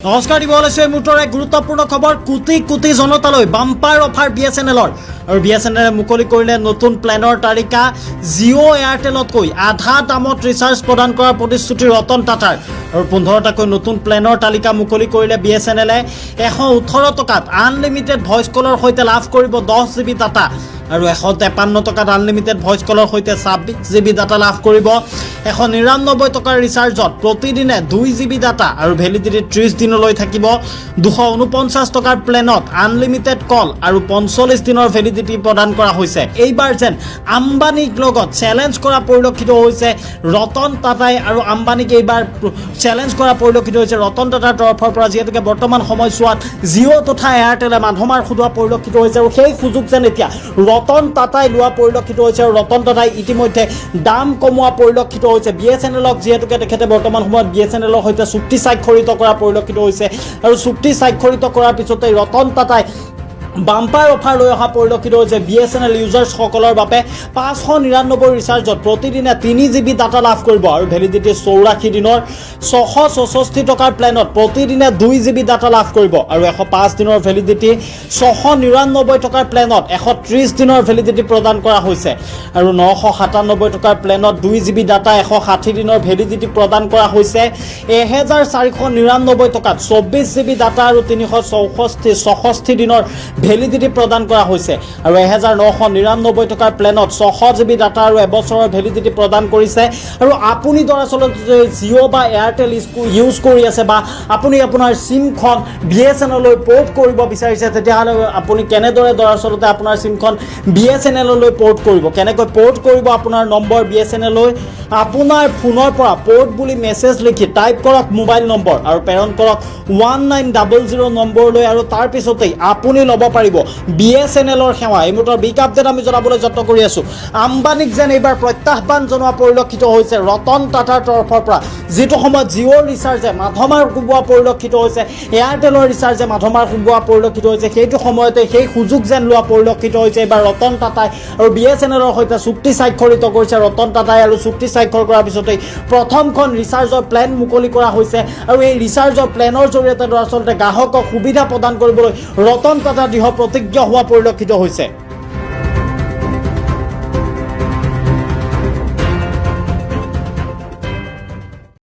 নমস্কাৰ দিব লৈছোঁ এই মুহূৰ্তৰ এক গুৰুত্বপূৰ্ণ খবৰ। কোটি কোটি জনতালৈ বাম্পাৰ অফাৰ BSNLৰ আৰু BSNLে মুকলি কৰিলে নতুন প্লেনৰ তালিকা। জিঅ' এয়াৰটেলতকৈ আধা দামত ৰিচাৰ্জ প্ৰদান কৰাৰ প্ৰতিশ্ৰুতি ৰতন টাটাৰ আৰু 15টাকৈ নতুন প্লেনৰ তালিকা মুকলি কৰিলে BSNLে। 118 টকাত আনলিমিটেড ভইচ কলৰ সৈতে লাভ কৰিব 10 GB ডাটা আৰু 153 টকাত আনলিমিটেড ভইচ কলৰ সৈতে 26 GB ডাটা লাভ কৰিব। 199 টকাৰ ৰিচাৰ্জত প্ৰতিদিনে 2 GB ডাটা আৰু ভেলিডিটি 30 দিনলৈ থাকিব। 249 টকাৰ প্লেনত আনলিমিটেড কল আৰু 45 দিনৰ ভেলিডিটি প্ৰদান কৰা হৈছে। এইবাৰ যেন আম্বানীক লগত চেলেঞ্জ কৰা পৰিলক্ষিত হৈছে ৰতন টাটাই আৰু আম্বানীক এইবাৰ চেলেঞ্জ কৰা পৰিলক্ষিত হৈছে ৰতন টাটাৰ তৰফৰ পৰা, যিহেতুকে বৰ্তমান সময়ছোৱাত জিঅ' তথা এয়াৰটেলে মাধমাৰ সোধোৱা পৰিলক্ষিত হৈছে আৰু সেই সুযোগ যেন এতিয়া ৰতন টাটাই লোৱা পৰিলক্ষিত হৈছে আৰু ৰতন টাটাই ইতিমধ্যে দাম কমোৱা পৰিলক্ষিত হৈছে। BSNLক যিহেতুকে তেখেতে বৰ্তমান সময়ত BSNLৰ সৈতে চুক্তি স্বাক্ষৰিত কৰা পৰিলক্ষিত হৈছে আৰু চুক্তি স্বাক্ষৰিত কৰাৰ পিছতেই ৰতন টাটাই বাম্পাৰ অফাৰ লৈ অহা পৰিলক্ষিত হৈছে BSNL ইউজাৰ্ছসকলৰ বাবে। 599 ৰিচাৰ্জত প্ৰতিদিনে 3 GB ডাটা লাভ কৰিব আৰু ভেলিডিটি 84 দিনৰ। 664 টকাৰ প্লেনত প্ৰতিদিনে 2 GB ডাটা লাভ কৰিব আৰু 105 দিনৰ ভেলিডিটি। 699 টকাৰ প্লেনত 130 দিনৰ ভেলিডিটি প্ৰদান কৰা হৈছে আৰু 997 টকাৰ প্লেনত 2 GB ডাটা 160 দিনৰ ভেলিডিটি প্ৰদান কৰা হৈছে। 1499 টকাত 24 GB ডাটা আৰু 364 দিনৰ ভেলিডিটি প্ৰদান কৰা হৈছে আৰু 1999 টকাৰ প্লেনত 600 GB ডাটা আৰু এবছৰৰ ভেলিডিটি প্ৰদান কৰিছে। আৰু আপুনি দৰাচলতে জিঅ' বা এয়াৰটেল ইউজ কৰি আছে বা আপুনি আপোনাৰ চিমখন BSNLলৈ পৰ্ট কৰিব বিচাৰিছে, তেতিয়াহ'লে আপুনি কেনেদৰে দৰাচলতে আপোনাৰ চিমখন BSNLলৈ পৰ্ট কৰিব, কেনেকৈ পৰ্ট কৰিব আপোনাৰ নম্বৰ BSNLলৈ। আপোনাৰ ফোনৰ পৰা পৰ্ট বুলি মেছেজ লিখি টাইপ কৰক মোবাইল নম্বৰ আৰু প্ৰেৰণ কৰক 1900 নম্বৰলৈ আৰু তাৰপিছতেই আপুনি ল'ব পাৰিব BSNLৰ সেৱা। এই মুহূৰ্তৰ বিগ আপডেট আমি জনাবলৈ যত্ন কৰি আছোঁ। আম্বানীক যেন এইবাৰ প্ৰত্যাহ্বান জনোৱা পৰিলক্ষিত হৈছে ৰতন টাটাৰ তৰফৰ পৰা। যিটো সময়ত জিঅ'ৰ ৰিচাৰ্জে মাধমাৰ কোবোৱা পৰিলক্ষিত হৈছে, এয়াৰটেলৰ ৰিচাৰ্জে মাধমাৰ কোবোৱা পৰিলক্ষিত হৈছে, সেইটো সময়তে সেই সুযোগ যেন লোৱা পৰিলক্ষিত হৈছে এইবাৰ ৰতন টাটাই আৰু BSNLৰ সৈতে চুক্তি স্বাক্ষৰিত কৰিছে ৰতন টাটাই আৰু চুক্তি স্বাক্ষৰ কৰাৰ পিছতেই প্ৰথমখন ৰিচাৰ্জৰ প্লেন মুকলি কৰা হৈছে আৰু এই ৰিচাৰ্জৰ প্লেনৰ জৰিয়তে দৰাচলতে গ্ৰাহকক সুবিধা প্ৰদান কৰিবলৈ ৰতন টাটা দৃঢ় প্ৰতিজ্ঞ হোৱা পৰিলক্ষিত হৈছে।